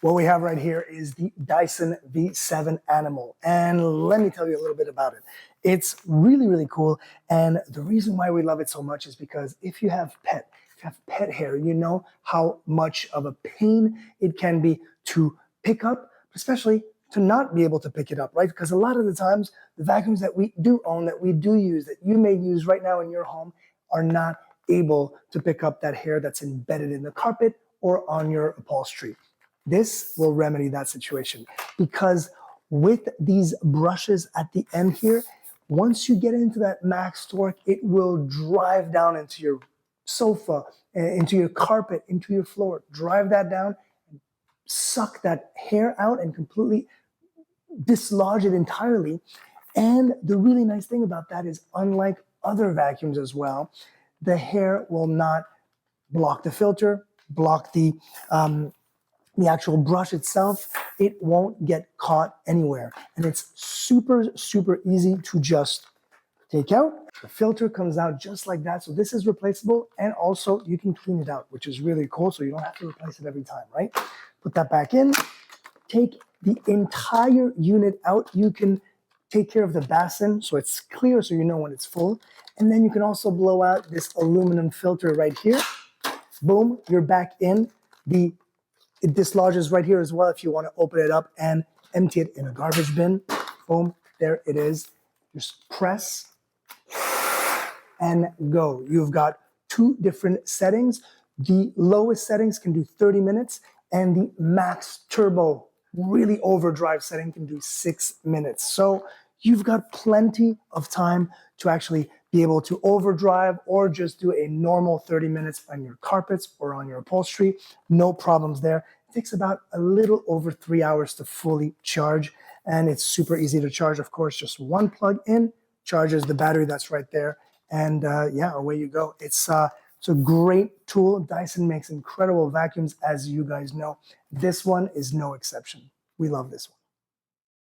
What we have right here is the Dyson V7 Animal, and let me tell you a little bit about it. It's really, really cool, and the reason why we love it so much is because if you have pet hair, you know how much of a pain it can be to pick up, especially to not be able to pick it up, right? Because a lot of the times, the vacuums that we do own, that we do use, that you may use right now in your home, are not able to pick up that hair that's embedded in the carpet or on your upholstery. This will remedy that situation because with these brushes at the end here, once you get into that max torque, it will drive down into your sofa, into your carpet, into your floor, drive that down, suck that hair out and completely dislodge it entirely. And the really nice thing about that is, unlike other vacuums as well, the hair will not block the filter, block the actual brush itself. It won't get caught anywhere. And it's super, super easy to just take out. The filter comes out just like that. So this is replaceable, and also you can clean it out, which is really cool. So you don't have to replace it every time, right? Put that back in, take the entire unit out. You can take care of the basin so it's clear, so you know when it's full. And then you can also blow out this aluminum filter right here. Boom, you're back in. It dislodges right here as well if you want to open it up and empty it in a garbage bin. Boom, there it is. Just press and go. You've got two different settings. The lowest settings can do 30 minutes, and the max turbo, really overdrive setting can do 6 minutes. So you've got plenty of time to actually be able to overdrive or just do a normal 30 minutes on your carpets or on your upholstery. No problems there. It takes about a little over 3 hours to fully charge, and it's super easy to charge. Of course, just one plug in charges the battery that's right there, and yeah, away you go. It's a great tool. Dyson makes incredible vacuums, as you guys know. This one is no exception. We love this one.